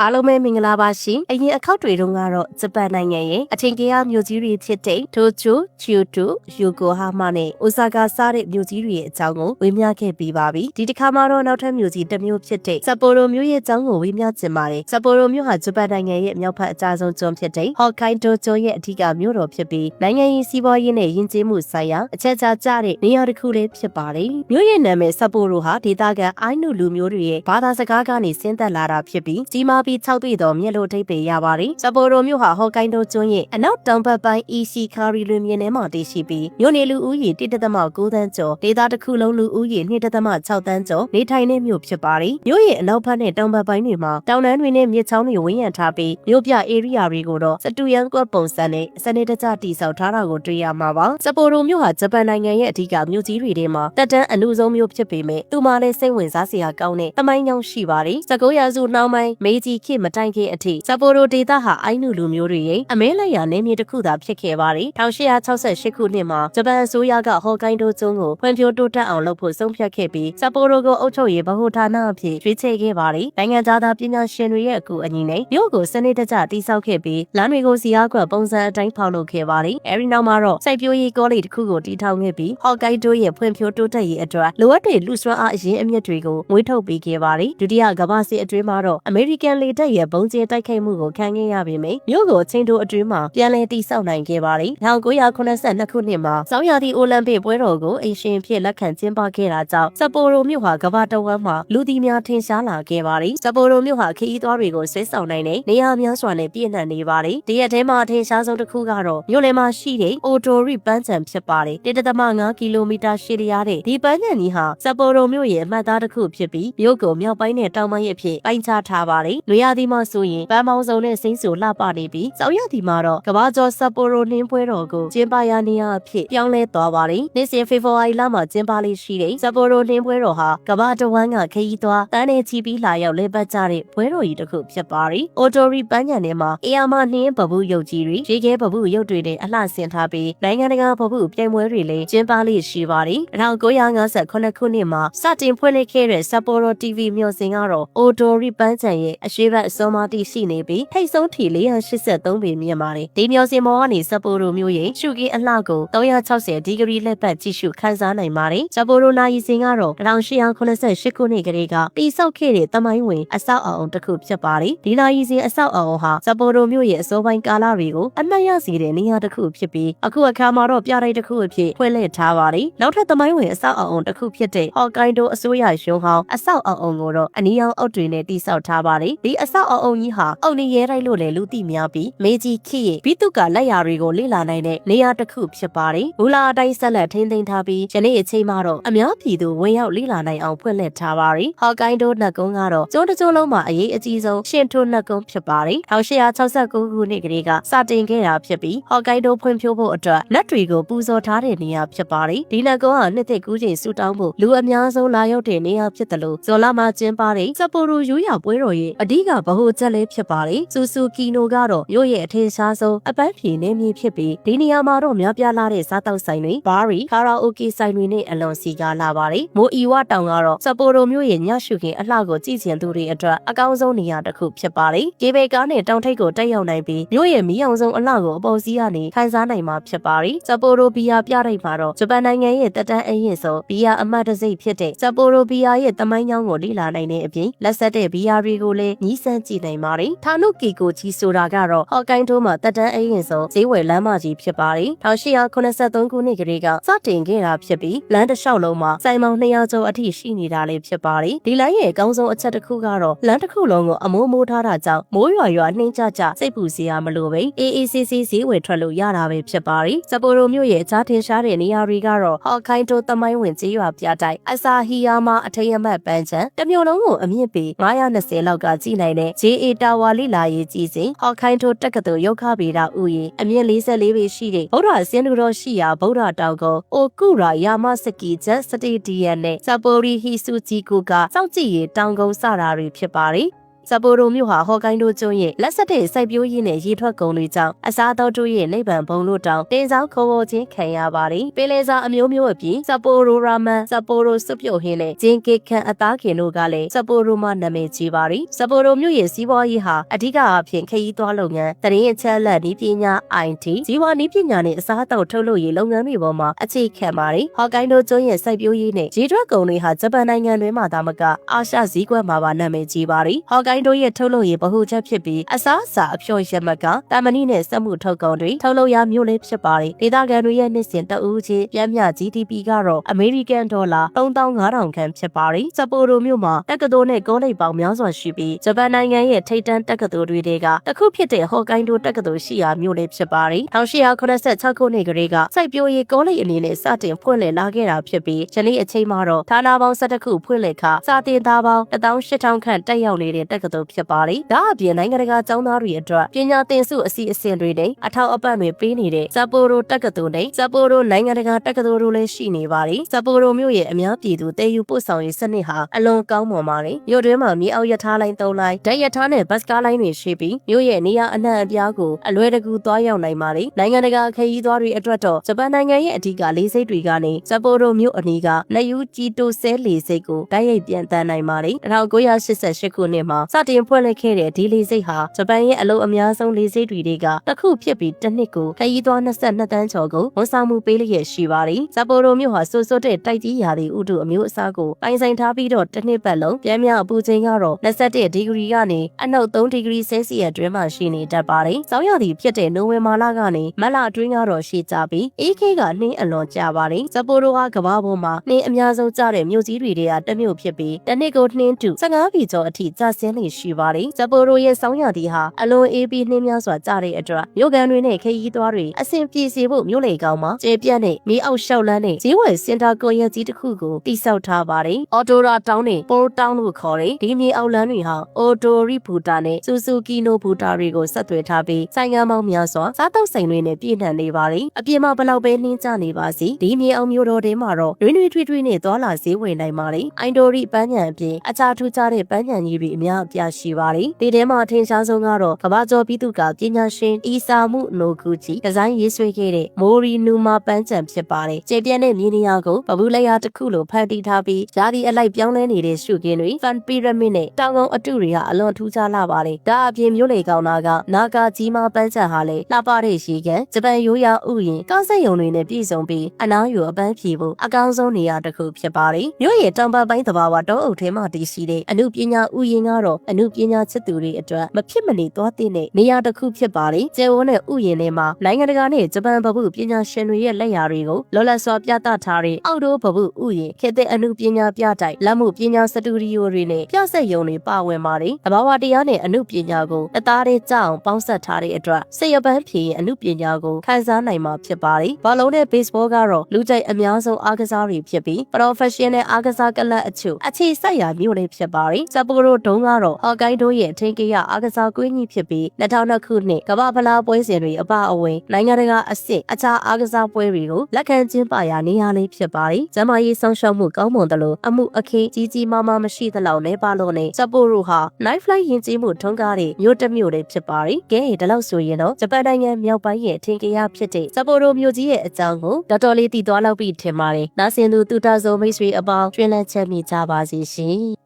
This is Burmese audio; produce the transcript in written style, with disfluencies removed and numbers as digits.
အားလုံးပဲမင်္ဂလာပါရှင်အရင်အခောက်တွေတုန်းကတော့ဂျပန်နိုင်ငံရဲ့အထင်ကြီးမြို့ကြီးတွေဖြစ်တဲ့တိုကျိုကျိုတိုယိုကိုဟာမာနဲ့အိုဆာကာစတဲ့မြို့ကြီးတွေရဲ့အကြောင်းကိုဝေမျှခဲ့ပြီးပါပြီဒီတစ်ခါမှာတော့နောက်ထပ်မြို့ကြီးတစ်မြို့ဖြစ်တဲ့ဆပ်ပိုရိုမြို့ရဲ့အကြောင်းကိုဝေမျှချင်ပါတယ်ဆပ်ပိုရိုမြို့ဟာဂျပန်နိုင်ငံရဲ့မြောက်ဘက်အကျဆုံးကျွန်းဖြစ်တဲ့ဟော့ကိုင်ဒိုကျွန်းရဲ့အထူးမြို့တော်ဖြစ်ပြီးနိုင်ငံရေးစီးပွားရေးနဲ့ယဉ်ကျေးမှုဆိုင်ရာအချက်အခြာကျတဲ့နေရာတစ်ခုလေးဖြစ်ပါတယ်မြို့ရဲ့နာမည်ဆပ်ပိုရိုဟာဒေသခံအိုင်းနူလူမျိုးတွေရဲ့ဘာသာစကားကနေဆင်းသက်လာတာဖြစ်ပြီးကြီးမားပြီး၆တွေ့သောမြက်လို့ထိပ်ပေရပါတယ်ဆပ်ပိုရိုမြို့ဟာဟော့ကိုင်ဒိုကျွန်းရဲ့အနောက်တောင်ဘက်ပိုင်းအီစီခါရီလွင်မြင်းထဲမှာတည်ရှိပြီးမြို့နေလူဦးရေ1.9 သန်းကျော်ဒေသတစ်ခုလုံးလူဦးရေ2.6 သန်းကျော်နေထိုင်တဲ့မြို့ဖြစ်ပါတယ်မြို့ရဲ့အနောက်ဘက်နဲ့တောင်ဘက်ပိုင်းတွေမှာတောင်တန်းတွေနဲ့မြစ်ချောင်းတွေဝန်းရံထားပြီးမြို့ပြဧရိယာတွေကိုတော့စတူယန်ကွက်ပုံစံနဲ့စနစ်တကျတည်ဆောက်ထားတာကိုတွေ့ရမှာပါဆပ်ပိုရိုမြို့ဟာဂျပန်နိုင်ငံရဲ့အဓိကမြို့ကြီးတွေထဲမှာတက်တန်းအနုဆုံးမြို့ဖြစ်ပေမဲ့သူမှလည်းစိတ်ဝင်စားစရာကောင်းတဲ့သမိုင်းကြောင်းရှိပါတယ်19ရာစုနောက်ပိုင်းမေဂျီခေတ်မတိုင်ခင်အထိဆပ်ပိုရိုဒေသဟာအိုင်းနူလူမျိုးတွေရဲ့အမဲလက်ရာနယ်မြေတစ်ခုသာဖြစ်ခဲ့ပါတယ်1868ခုနှစ်မှာဂျပန်အစိုးရကဟော့ကိုင်ဒိုကျွန်းကိုဖွံ့ဖြိုးတိုးတက်အောင်လုပ်ဖို့ဆုံးဖြတ်ခဲ့ပြီးဆပ်ပိုရိုကိုအုပ်ချုပ်ရေးဗဟိုဌာနအဖြစ်ရွေးချယ်ခဲ့ပါတယ်နိုင်ငံသားပညာရှင်တွေရဲ့အကူအညီနဲ့မြို့ကိုစနစ်တကျတည်ဆောက်ခဲ့ပြီးလမ်းတွေကိုစီအားကွက်ပုံစံအတိုင်းဖောက်လုပ်ခဲ့ပါတယ်အဲဒီနောက်မှာတော့စိုက်ပျိုးရေးကောလိပ်တစ်ခုကိုတည်ထောင်ခဲ့ပြီးဟော့ကိုင်ဒိုရဲ့ဖွံ့ဖြိုးတိုးတက်ရေးအတွက်လိုအပ်တဲ့လူစွမ်းအားအရင်းအမြစ်တွေကိုငွေထုတ်ပေးခဲ့ပါတယ်ဒုတိယကမ္ဘာစစ်အတွင်းမှာတော့အမေရိကန်လေတပ်ရဲ့ဘုံကျဲတိုက်ခိုက်မှုကိုခံခဲ့ရပေမယ့်မြို့ကိုချင်းတိုအတွင်းမှာပြန်လည်တည်ဆောက်နိုင်ခဲ့ပါတယ်1982ခုနှစ်မှာဆောင်းရာသီအိုလံပစ်ပွဲတော်ကိုအိမ်ရှင်ဖြစ်လက်ခံကျင်းပခဲ့တာကြောင့်ဆပ်ပိုရိုမြို့ဟာကမ္ဘာတဝန်းမှာလူသိများထင်ရှားလာခဲ့ပါတယ်ဆပ်ပိုရိုမြို့ဟာခရီးသွားတွေကိုဆွဲဆောင်နိုင်တဲ့နေရာများစွာနဲ့ပြည့်နှံ့နေပါတယ်ဒီရက်ထဲမှာထင်ရှားဆုံးတစ်ခုကတော့မြို့လယ်မှာရှိတဲ့အိုတိုရီပန်းခြံဖြစ်ပါတယ်1.5 ကီလိုမီတာရှည်လျားတဲ့ဒီပန်းခြံကြီးဟာဆပ်ပိုရိုမြို့ရဲ့အမှတ်အသားတစ်ခုဖြစ်ပြီးမြို့ကိုမြောက်ပိုင်းနဲ့တောင်ပိုင်းအဖြစ်ပိုင်းခြားထားပါတယ်နွေရာသီမှာဆိုရင်ပန်းမောင်စုံနဲ့စိမ့်ဆူလှပနေပြီးဆောင်းရာသီမှာတော့ကမ္ဘာကျော်ဆပ်ပိုရိုနှင်းပွဲတော်ကိုကျင်းပရာနေရာအဖြစ်ပြောင်းလဲသွားပါတယ်နေ့စဉ်ဖေဖော်ဝါရီလမှာကျင်းပလေးရှိတဲ့ဆပ်ပိုရိုနှင်းပွဲတော်ဟာကမ္ဘာတဝန်းကခရီးသွားတန်းနေချီပြီးလာရောက်လဲပတ်ကြတဲ့ပွဲတော်ကြီးတစ်ခုဖြစ်ပါတယ်အိုတိုရီပန်းခြံထဲမှာအေယာမနှင်းပပုရုပ်ကြီးတွေရေခဲပပုရုပ်တွေနဲ့အလှဆင်ထားပြီးနိုင်ငံတကာပပုပြိုင်ပွဲတွေလည်းကျင်းပလေးရှိပါတယ်1958ခုနှစ်မှာစတင်ဖွင့်လှစ်ခဲ့တဲ့ဆပ်ပိုရို TV မျိုးစင်ကတော့အိုတိုရီပန်းခြံရဲ့အရှိတ်အစောမတိရှိနေပြီးထိတ်ဆုံးထီ483ပေမြင့်ပါတယ်ဒီမျိုးစင်ပေါ်ကနေဆပ်ပိုရိုမျိုးရဲ့ရှုခင်းအလှကို360ဒီဂရီလက်ပတ်ကြည့်ရှုခန်းစားနိုင်ပါတယ်ဆပ်ပိုရိုနာရီစင်ကတော့1888ခုနှစ်ကလေးကတိစောက်ခဲ့တဲ့သမိုင်းဝင်အဆောက်အအုံတစ်ခုဖြစ်ပါတယ်ဒီနာရီစင်အဆောက်အအုံဟာဆပ်ပိုရိုမျိုးရဲ့အစောပိုင်းကာလတွေကိုအမှတ်ရစေတဲ့နေရာတစ်ခုဖြစ်ပြီးအခုအခါမှာတော့ပြတိုက်တစ်ခုအဖြစ်ဖွင့်လှစ်ထားပါတယ်နောက်ထပ်သမိုင်းဝင်အဆောက်အအုံတစ်ခုဖြစ်တဲ့ဟော့ကိုင်ဒိုအစိုးရရုံးဟောင်းအဆောက်အအုံကိုတော့အနီရောင်အုတ်တွေနဲ့တိစောက်ထားပါတယ်ဒီအဆောက်အအုံကြီးဟာအုတ်နေရဲတိုက်လို့လည်းလူသိများပြီးမေဂျီခေရဲ့ဘိတုကလက်ရာတွေကိုလေ့လာနိုင်တဲ့နေရာတစ်ခုဖြစ်ပါတယ်မူလာအတိုင်းဆက်လက်ထိန်းသိမ်းထားပြီးယနေ့အချိန်မှာတော့အများပြည်သူဝင်ရောက်လေ့လာနိုင်အောင်ဖွင့်လှစ်ထားပါတယ်ဟော့ကိုင်ဒိုနှက်ကုန်းကတော့ကျွန်းတစ်ကျွန်းလုံးမှာအရေးအကြီးဆုံးရှင်ထိုနှက်ကုန်းဖြစ်ပါတယ်1869ခုနှစ်ကလေးကစတင်ခဲ့တာဖြစ်ပြီးဟော့ကိုင်ဒိုဖွံ့ဖြိုးဖို့အတွက်နတ်တွေကိုပူဇော်ထားတဲ့နေရာဖြစ်ပါတယ်ဒီနှက်ကုန်းဟာနှစ်သက်ကူးချိန်ဆူတောင်းဖို့လူအများဆုံးလာရောက်တဲ့နေရာဖြစ်တယ်လို့ဇော်လာမှာကျင်းပတဲ့ဆပ်ပိုရိုရိုးရာပွဲတော်ရဲ့အဓိကဗဟိုချက်လေးဖြစ်ပါတယ်ဆူဆူကီနိုကတော့မြို့ရဲ့အထင်ရှားဆုံးအပန်းဖြေနေမြေဖြစ်ပြီးဒီနေရာမှာတော့များပြားလာတဲ့စားတောက်ဆိုင်တွေဘာရီကာရာအိုကေဆိုင်တွေနဲ့အလွန်စီကားလာပါတယ်မိုးအီဝတောင်ကတော့ဆပ်ပိုရိုမြို့ရဲ့ညရှုခင်းအလှကိုကြည့်ချင်သူတွေအတွက်အကောင်းဆုံးနေရာတစ်ခုဖြစ်ပါတယ်ကေဘေကားနဲ့တောင်ထိပ်ကိုတက်ရောက်နိုင်ပြီးမြို့ရဲ့မီးအောင်ဆုံးအလှကိုအပေါ်စီးကနေခန်းစားနိုင်မှာဖြစ်ပါတယ်ဆပ်ပိုရိုဘီယာပြတိုက်မှာတော့ဂျပန်နိုင်ငံရဲ့တက်တန်းအရင်ဆုံးဘီယာအမတ်တစိမ့်ဖြစ်တဲ့ဆပ်ပိုရိုဘီယာရဲ့တမိုင်းကြောင်းကိုလေ့လာနိုင်တဲ့အပြင်လက်ဆက်တဲ့ဘီယာတွေကိုလည်းညီးစမ်းကြည့်နိုင်ပါတယ်ထာနုကီကိုကြီးဆိုတာကတော့ဟော့ကိုင်ဒိုမှာတက်တန်းအရင်ဆုံးဈေးဝယ်လမ်းမကြီးဖြစ်ပါတယ်1883ခုနှစ်ကလေးကစတင်ခဲ့တာဖြစ်ပြီးလမ်းတစ်လျှောက်လုံးမှာစိုင်မောင်200ကျော်အထိရှိနေတာလည်းဖြစ်ပါတယ်ဒီလမ်းရဲ့အကောင်းဆုံးအချက်တစ်ခုကတော့လမ်းတစ်ခုလုံးကိုအမိုးမိုးထားတာကြောင့်မိုးရွာနှင်းကြကြစိတ်ပူစရာမလိုပဲအေးအေးဆေးဆေးဈေးဝယ်ထွက်လို့ရတာပဲဖြစ်ပါတယ်ဆပ်ပိုရိုမြို့ရဲ့အခြားထင်ရှားတဲ့နေရာတွေကတော့ဟော့ကိုင်ဒိုသမိုင်းဝင်ကြေးရွာပြတိုက်အဆာဟီယာမာအထိမ်းအမှတ်ပန်းခြံတစ်မြို့လုံးကိုအမြင့်ပေ920လောက်ကကြည့်နိုင်တဲ့ JA တာဝါလိလာရေးကြီးစဉ်ဟော့ကိုင်ဒိုတက္ကသိုလ်ရုပ်ခဗေဒဥယျာဉ်အမြင့်44ပေရှိတဲ့ဗုဒ္ဓဆင်းတုတော်ရှိရာဗုဒ္ဓတောင်ကုန်းအိုကုရာယာမစကီဂျက်စတေဒီယမ်နဲ့ဆပ်ပိုရီဟီဆူဂျီကိုကစောင့်ကြည့်ရေးတောင်ကုန်းစတာတွေဖြစ်ပါတယ်ဆ ။ซัปโปโรမြို့ဟာဟော်ကိုင်းဒိုကျွန်းရဲ့လက်ဆက်တဲ့စိုက်ပျိုးရေးနဲ့ရေထွက်ကုန်တွေကြောင့်အစားအသောက်တို့ရဲ့နိဗ္ဗာန်ဘုံလို့တောင်တင်ဆောင်ခေါ်ဝေါ်ခြင်းခံရပါတယ်။ပင်လယ်စာအမျိုးမျိုးအပြင်ซัปโปโรရာမန်၊ซัปโปโรစွပ်ပြုတ်ဟင်းနဲ့ဂျင်ကေခန်အသားခင်တို့ကလည်းซัปโปโรမှာနာမည်ကြီးပါတယ်။ซัปโปโรမြို့ရဲ့စီးပွားရေးဟာအဓိကအဖြစ်ခရီးသွားလုပ်ငန်း၊တရင်အချက်လက်ဤပညာ IT ဇီဝနည်းပညာနဲ့အစားအသောက်ထုတ်လုပ်ရေးလုပ်ငန်းတွေပေါ်မှာအခြေခံပါတယ်။ဟော်ကိုင်းဒိုကျွန်းရဲ့စိုက်ပျိုးရေးနဲ့ရေထွက်ကုန်တွေဟာဂျပန်နိုင်ငံတွင်းမှာသာမကအာရှဇီးကွက်မှာပါနာမည်ကြီးပါတယ်။ဟော်ကိုင်းဒိုရဲ့ထုတ်လုပ်ရေးဗဟုချက်ဖြစ်ပြီးအစားအစာအဖျော်ရမကတာမဏိနဲ့စက်မှုထုတ်ကုန်တွေထုတ်လုပ်ရာမြို့လေးဖြစ်ပါတယ်။ဒေသခံတွေရဲ့နှစ်စဉ်တဦးချင်းပြင်းပြ GDP ကတော့အမေရိကန်ဒေါ်လာ3500ခန့်ဖြစ်ပါတယ်။ซัปโปโรမြို့မှာတက္ကသိုလ်နဲ့ကောလိပ်ပေါင်းများစွာရှိပြီးဂျပန်နိုင်ငံရဲ့ထိပ်တန်းတက္ကသိုလ်တွေကတစ်ခုဖြစ်တဲ့ဟော်ကိုင်းဒိုတက္ကသိုလ်ရှိရာမြို့လေးဖြစ်ပါတယ်။1886ခုနှစ်ကလေးကစိုက်ပျိုးရေးကောလိပ်အနေနဲ့စတင်ဖွင့်လှစ်လာခဲ့တာဖြစ်ပြီးယနေ့အချိန်မှာတော့ဌာနပေါင်း12ခုဖွင့်လှစ်ခါစာတင်သားပေါင်း18000ခန့်တက်ရောက်နေတဲ့တက္ကသိုလ်ဖြစ်ပါတယ်။ဒါအပြင်နိုင်ငံတကာကျောင်းသားတွေအတွက်ပညာသင်ဆုအစီအစဉ်တွေနဲ့အထောက်အပံ့တွေပေးနေတဲ့ซัปโปโรတက္ကသိုလ်နဲ့ซัปโปโรနိုင်ငံတကာတက္ကသိုလ်တို့လည်းရှိနေပါတယ်။ซัปโปโรမြို့ရဲ့အများပြည်သူတည်ယူပို့ဆောင်ရေးစနစ်ဟာအလွန်ကောင်းမွန်ပါတယ်။မြို့တွင်းမှာမြေအောက်ရထားလိုင်း3လိုင်း၊ဓာတ်ရထားနဲ့ဘတ်စကားလိုင်းတွေရှိပြီးမြို့ရဲ့နေရာအနှံ့အပြားကိုအလွယ်တကူသွားရောက်နိုင်ပါတယ်။နိုင်ငံတကာခရီးသွားတွေအတွက်တော့ဂျပန်နိုင်ငံရဲ့အဓိကလေးစိတ်တွေကနေซัปโปโรမြို့အနီးကလက်ယူဂျီတိုဆဲလေးစိတ်ကိုတိုက်ရိုက်ပြန်တန်းနိုင်ပါတယ်။1988ခုနှစ်မှာစတင်ဖွင့်လှစ်ခဲ့တဲ့ဒီလေးစိတ်ဟာဂျပန်ရဲ့အလုံးအများဆုံးလေးစိတ်တွေကတစ်ခုဖြစ်ပြီးတစ်နှစ်ကိုခရီးသွား22တန်းကျော်ကိုဝန်ဆောင်မှုပေးလျက်ရှိပါတယ်။ซัปโปโรမြို့ဟာဆိုးဆိုးတဲ့တိုက်ကြီးရာသီဥတုအမျိုးအစားကိုပိုင်ဆိုင်ထားပြီးတော့တစ်နှစ်ပတ်လုံးပြင်းပြအပူချိန်ကတော့21ဒီဂရီကနေအနှုတ်3ဒီဂရီဆဲစီယပ်တွင်းမှာရှိနေတတ်ပါတယ်။ဆောင်းရာသီဖြစ်တဲ့နိုဝင်ဘာလကနေမတ်လအတွင်းကတော့ရှိကြပြီးအေးခေကနှင်းအလွန်ကြပါတယ်။ซัปโปโรဟာကမ္ဘာပေါ်မှာနှင်းအများဆုံးကျတဲ့မြို့ကြီးတွေကတစ်မြို့ဖြစ်ပြီးတစ်နှစ်ကိုနှင်းတူ15ပြီကျော်အထိကျဆင်းနေရှိပါတယ်။ซัปโปโรရဲ့ဆောင်းရာသီဟာအလွန်အေးပြီးနှင်းများစွာကျတဲ့အတွက်မြို့ကန်တွေနဲ့ခရီးသွားတွေအဆင်ပြေစေဖို့မြို့လေကောင်မှာကျေပြန့်တဲ့မြေအောက်လျှောက်လန်းတဲ့ဈေးဝယ်စင်တာကွန်ရက်ကြီးတစ်ခုကိုတိစောက်ထားပါတယ်။အော်တိုရာတောင်းနဲ့ပိုတောင်းလို့ခေါ်တဲ့ဒီမြေအောက်လန်းတွေဟာအော်တိုရီဘူတာနဲ့ဆူဇူကီနိုဘူတာတွေကိုဆက်သွယ်ထားပြီးဆိုင်ငန်းပေါင်းများစွာစားတောက်ဆိုင်တွေနဲ့ပြည့်နှံနေပါတယ်။အပြင်မှာဘလောက်ပဲနှင်းကျနေပါစီဒီမြေအောက်မြို့တော်ထဲမှာတော့တွင်းထွေးနဲ့သွားလာဈေးဝယ်နိုင်ပါတယ်။အိုင်တိုရီပန်းညံအပြင်အခြားထူးခြားတဲ့ပန်းညံကြီးတွေအများအပြားရှိပါတယ်။ဒီထဲမှာအထင်ရှားဆုံးကတော့ကမ္ဘာကျော်ပြည်သူကပညာရှင်အီဆာမှုနိုဂူချီဒီဇိုင်းရေးဆွဲခဲ့တဲ့မိုရီနူမာပန်းချံဖြစ်ပါတယ်။ကျေပြန့်တဲ့မြေနေရာကိုပပူလက်ရတစ်ခုလိုဖန်တီးထားပြီးဓာဒီအလိုက်ပြောင်းလဲနေတဲ့ရှုခင်းတွေဖန်ပီရမစ်နဲ့တောင်ကုန်းအတုတွေဟာအလွန်ထူးခြားလာပါတယ်။ဒါအပြင်မြို့လေကောင်နာကနာဂါကြီးမာပန်းချံဟာလည်းလှပတဲ့ရေကန်ဂျပန်ရိုးရာဥယျာဉ်ကားစက်ရုံတွေနဲ့ပြည့်စုံပြီးအနားယူအပန်းဖြေဖို့အကောင်းဆုံးနေရာတစ်ခုဖြစ်ပါတယ်။မြို့ရဲ့တောင်ဘက်ပိုင်းသဘာဝတောအုပ်ထဲမှာတည်ရှိတဲ့အမှုပညာဥယျာဉ်ကတော့အမှုပညာချစ်သူတွေအတွက်မဖြစ်မနေသွားတဲ့နေရာတစ်ခုဖြစ်ပါတယ်။ကျဲဝန်းတဲ့ဥယျာဉ်ထဲမှာနိုင်ငံတကာနဲ့ဂျပန်ဗဟုပညာရှင်တွေရဲ့လက်ရာတွေကိုလောလတ်စွာပြသထားတဲ့အောက်တိုးဗဟုဥယျာဉ်ခေတ်တဲ့အမှုပညာပြတိုက်လက်မှုပညာစတူဒီယိုတွေနဲ့ပြဆက်ရုံတွေပါဝင်ပါတယ်။သဘာဝတရားနဲ့အမှုပညာကိုအသားလေးကြအောင်ပေါင်းစပ်ထားတဲ့အတွက်စိတ်ရပန်းဖြေရင်အမှုပညာကိုခန်းစားနိုင်မှာဖြစ်ပါတယ်။ဘောလုံးနဲ့ baseball ကတော့လူကြိုက်အများဆုံးအားကစားတွေဖြစ်ပြီး professional အားကစားကလပ်အချို့အခြေစိုက်ရာမြို့လေးဖြစ်ပါတယ်။ซัปโปโรတုံးကတော့ဟော်ကိုင်းဒိုရဲ့ထင်ကရအားကစားကွင်းကြီးဖြစ်ပြီး2002ခုနှစ်ကမ္ဘာဖလားပွဲစဉ်တွေအပအဝင်နိုင်ငံတကာအဆင့်အခြားအားကစားပွဲတွေကိုလက်ခံကျင်းပရာနေရာလေးဖြစ်ပါတယ်။ကျမကြီးဆောင်ရှောက်မှုကောင်းမွန်သလိုအမှုအခင်းကြီးကြီးမားမားမရှိသလောက်နဲ့ပါလို့နဲ့ซัปโปโรဟာ night flight ယဉ်ကျေးမှုထွန်းကားတဲ့မြို့တစ်မြို့လေးဖြစ်ပါတယ်။ကဲဒီလောက်ဆိုရင်တော့ဂျပန်နိုင်ငံမြောက်ပိုင်းရဲ့ထင်ကရဖြစ်တဲ့ซัปโปโรမြို့ကြီးရဲ့အကြောင်းကိုတော်တော်လေးသိသွားလောက်ပြီထင်ပါတယ်။နားဆင်သူတူတာဇုံမိတ်ဆွေအပေါင်းကျွမ်းလန်းချက်မိကြပါစေရှင်။